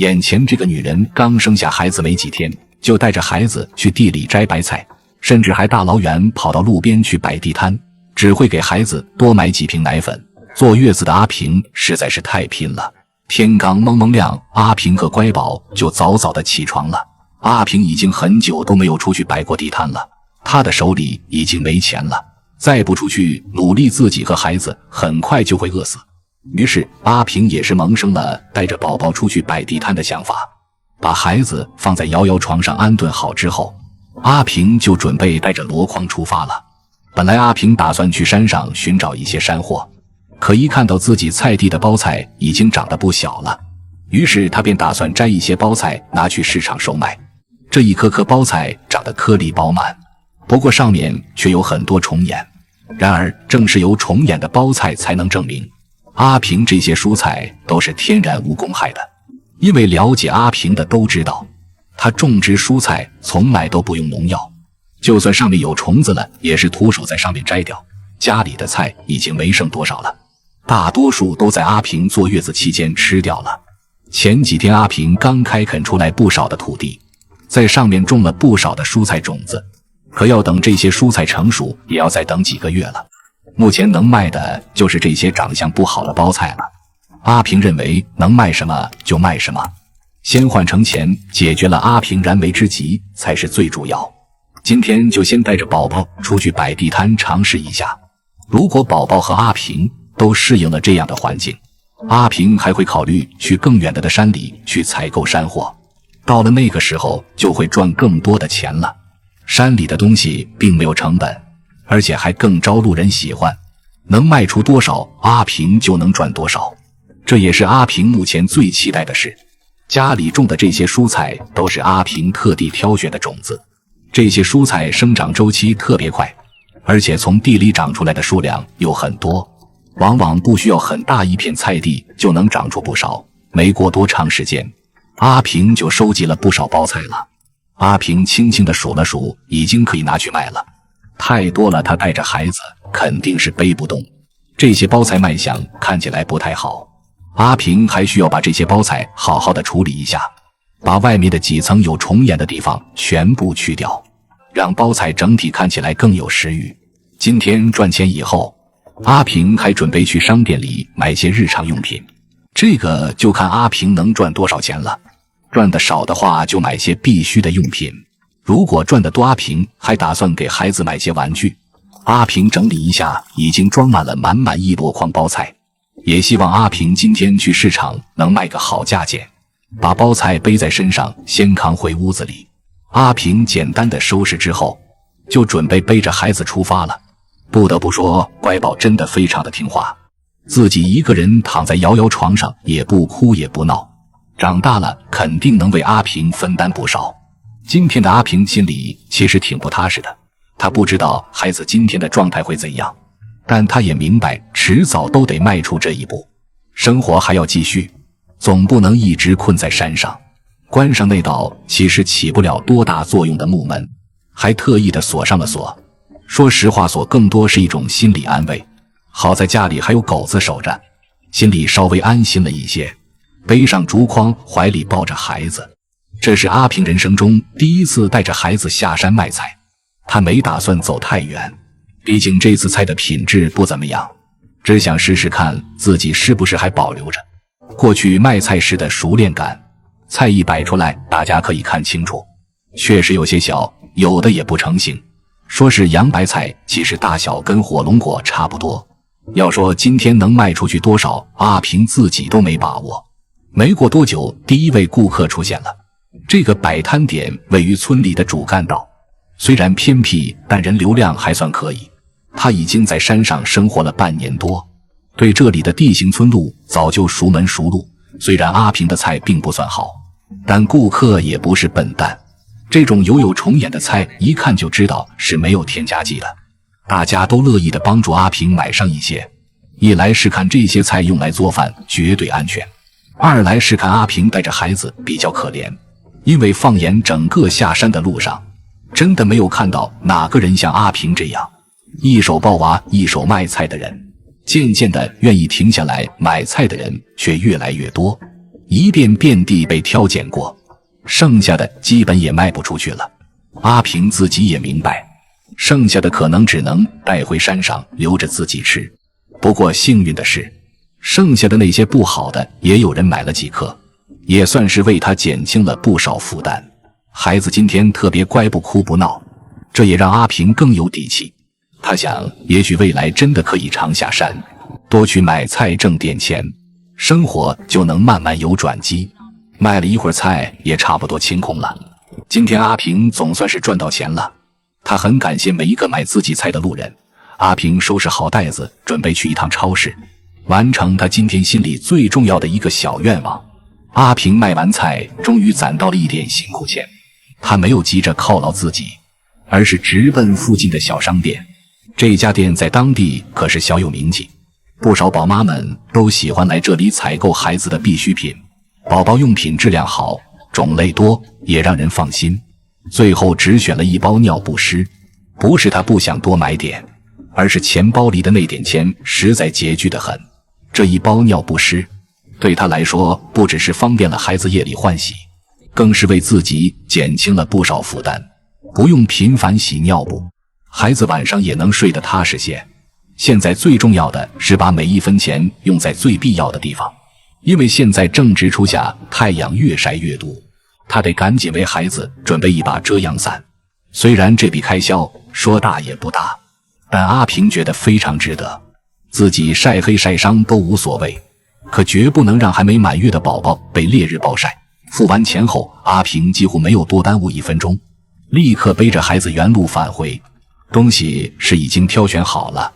眼前这个女人刚生下孩子没几天，就带着孩子去地里摘白菜，甚至还大老远跑到路边去摆地摊，只会给孩子多买几瓶奶粉。坐月子的阿平实在是太拼了。天刚蒙蒙亮，阿平和乖宝就早早的起床了。阿平已经很久都没有出去摆过地摊了，他的手里已经没钱了，再不出去努力，自己和孩子很快就会饿死。于是阿平也是萌生了带着宝宝出去摆地摊的想法。把孩子放在摇摇床上安顿好之后，阿平就准备带着箩筐出发了。本来阿平打算去山上寻找一些山货，可一看到自己菜地的包菜已经长得不小了，于是他便打算摘一些包菜拿去市场售卖。这一颗颗包菜长得颗粒饱满，不过上面却有很多虫眼。然而正是由虫眼的包菜才能证明阿平这些蔬菜都是天然无公害的。因为了解阿平的都知道，他种植蔬菜从来都不用农药，就算上面有虫子了，也是徒手在上面摘掉。家里的菜已经没剩多少了，大多数都在阿平坐月子期间吃掉了。前几天阿平刚开垦出来不少的土地，在上面种了不少的蔬菜种子，可要等这些蔬菜成熟，也要再等几个月了。目前能卖的就是这些长相不好的包菜了。阿平认为能卖什么就卖什么，先换成钱，解决了阿平燃眉之急才是最主要。今天就先带着宝宝出去摆地摊尝试一下，如果宝宝和阿平都适应了这样的环境，阿平还会考虑去更远的山里去采购山货，到了那个时候就会赚更多的钱了。山里的东西并没有成本，而且还更招路人喜欢，能卖出多少，阿平就能赚多少。这也是阿平目前最期待的事。家里种的这些蔬菜都是阿平特地挑选的种子，这些蔬菜生长周期特别快，而且从地里长出来的数量又很多，往往不需要很大一片菜地就能长出不少。没过多长时间，阿平就收集了不少包菜了。阿平轻轻地数了数，已经可以拿去卖了。太多了，他带着孩子肯定是背不动。这些包菜卖相看起来不太好，阿平还需要把这些包菜好好的处理一下，把外面的几层有虫眼的地方全部去掉，让包菜整体看起来更有食欲。今天赚钱以后，阿平还准备去商店里买些日常用品，这个就看阿平能赚多少钱了。赚得少的话就买些必须的用品，如果赚得多，阿平还打算给孩子买些玩具。阿平整理一下，已经装满了满满一箩筐包菜，也希望阿平今天去市场能卖个好价钱。把包菜背在身上，先扛回屋子里。阿平简单的收拾之后，就准备背着孩子出发了。不得不说，乖宝真的非常的听话，自己一个人躺在摇摇床上，也不哭也不闹，长大了肯定能为阿平分担不少。今天的阿平心里其实挺不踏实的，他不知道孩子今天的状态会怎样，但他也明白迟早都得迈出这一步，生活还要继续，总不能一直困在山上。关上那道其实起不了多大作用的木门，还特意的锁上了锁。说实话，锁更多是一种心理安慰，好在家里还有狗子守着，心里稍微安心了一些。背上竹筐，怀里抱着孩子，这是阿平人生中第一次带着孩子下山卖菜。他没打算走太远，毕竟这次菜的品质不怎么样，只想试试看自己是不是还保留着过去卖菜时的熟练感。菜一摆出来，大家可以看清楚，确实有些小，有的也不成形。说是洋白菜，其实大小跟火龙果差不多。要说今天能卖出去多少，阿平自己都没把握。没过多久，第一位顾客出现了。这个摆摊点位于村里的主干道，虽然偏僻，但人流量还算可以。他已经在山上生活了半年多，对这里的地形村路早就熟门熟路。虽然阿平的菜并不算好，但顾客也不是笨蛋，这种有虫眼的菜一看就知道是没有添加剂的。大家都乐意的帮助阿平买上一些，一来是看这些菜用来做饭绝对安全，二来是看阿平带着孩子比较可怜，因为放眼整个下山的路上，真的没有看到哪个人像阿平这样一手抱娃一手卖菜的人。渐渐的愿意停下来买菜的人却越来越多，一遍遍地被挑拣过，剩下的基本也卖不出去了。阿平自己也明白，剩下的可能只能带回山上留着自己吃。不过幸运的是，剩下的那些不好的也有人买了几颗，也算是为他减轻了不少负担。孩子今天特别乖，不哭不闹，这也让阿平更有底气。他想，也许未来真的可以常下山，多去买菜挣点钱，生活就能慢慢有转机。卖了一会儿菜，也差不多清空了。今天阿平总算是赚到钱了，他很感谢每一个买自己菜的路人。阿平收拾好袋子，准备去一趟超市，完成他今天心里最重要的一个小愿望。阿平卖完菜，终于攒到了一点辛苦钱。他没有急着犒劳自己，而是直奔附近的小商店。这家店在当地可是小有名气，不少宝妈们都喜欢来这里采购孩子的必需品。宝宝用品质量好，种类多，也让人放心。最后只选了一包尿不湿，不是他不想多买点，而是钱包里的那点钱实在拮据得很。这一包尿不湿对他来说，不只是方便了孩子夜里换洗，更是为自己减轻了不少负担，不用频繁洗尿布，孩子晚上也能睡得踏实些。现在最重要的是把每一分钱用在最必要的地方，因为现在正值初夏，太阳越晒越毒，他得赶紧为孩子准备一把遮阳伞。虽然这笔开销说大也不大，但阿平觉得非常值得，自己晒黑晒伤都无所谓，可绝不能让还没满月的宝宝被烈日暴晒。付完钱后，阿平几乎没有多耽误1分钟，立刻背着孩子原路返回。东西是已经挑选好了，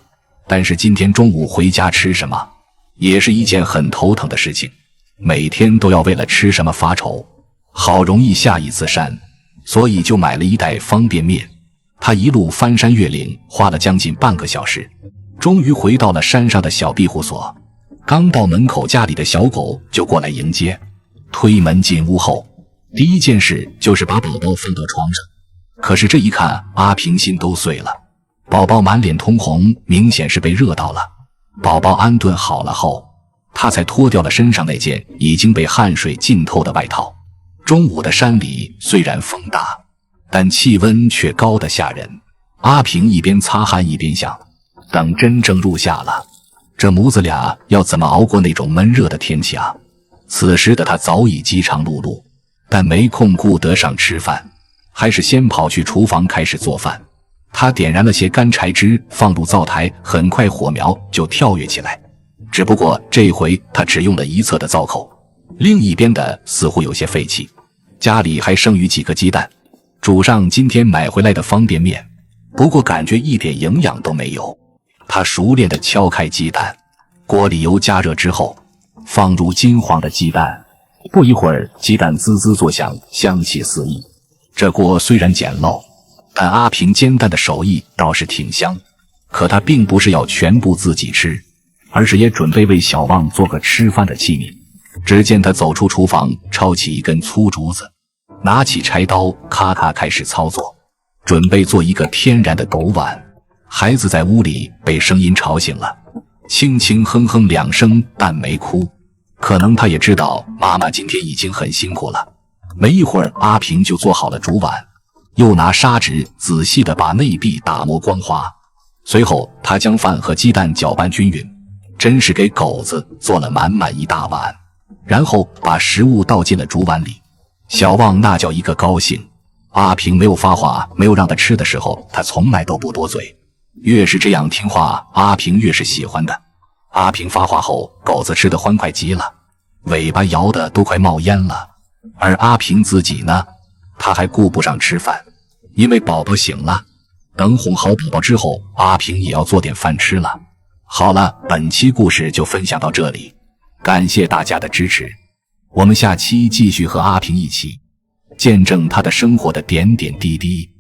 但是今天中午回家吃什么也是一件很头疼的事情，每天都要为了吃什么发愁。好容易下一次山，所以就买了一袋方便面。他一路翻山越岭，花了将近半个小时，终于回到了山上的小庇护所。刚到门口，家里的小狗就过来迎接。推门进屋后，第一件事就是把宝宝放到床上。可是这一看，阿平心都碎了。宝宝满脸通红，明显是被热到了。宝宝安顿好了后，他才脱掉了身上那件已经被汗水浸透的外套。中午的山里虽然风大，但气温却高得吓人。阿平一边擦汗一边想，等真正入夏了，这母子俩要怎么熬过那种闷热的天气啊？此时的他早已饥肠辘辘，但没空顾得上吃饭，还是先跑去厨房开始做饭。他点燃了些干柴枝，放入灶台，很快火苗就跳跃起来。只不过这回他只用了一侧的灶口，另一边的似乎有些废弃。家里还剩余几个鸡蛋，煮上今天买回来的方便面，不过感觉一点营养都没有。他熟练地敲开鸡蛋，锅里油加热之后，放入金黄的鸡蛋，不一会儿鸡蛋滋滋作响，香气四溢。这锅虽然简陋，但阿平煎蛋的手艺倒是挺香。可他并不是要全部自己吃，而是也准备为小旺做个吃饭的器皿。只见他走出厨房，抄起一根粗竹子，拿起柴刀，咔咔开始操作，准备做一个天然的狗碗。孩子在屋里被声音吵醒了，轻轻哼哼2声，但没哭。可能他也知道妈妈今天已经很辛苦了。没一会儿，阿平就做好了竹碗，又拿砂纸仔细地把内壁打磨光滑。随后他将饭和鸡蛋搅拌均匀，真是给狗子做了满满一大碗，然后把食物倒进了竹碗里。小旺那叫一个高兴。阿平没有发话，没有让他吃的时候，他从来都不多嘴，越是这样听话，阿平越是喜欢的。阿平发话后，狗子吃得欢快极了，尾巴摇得都快冒烟了。而阿平自己呢，他还顾不上吃饭，因为宝宝醒了。等哄好宝宝之后，阿平也要做点饭吃了。好了，本期故事就分享到这里，感谢大家的支持。我们下期继续和阿平一起见证他的生活的点点滴滴。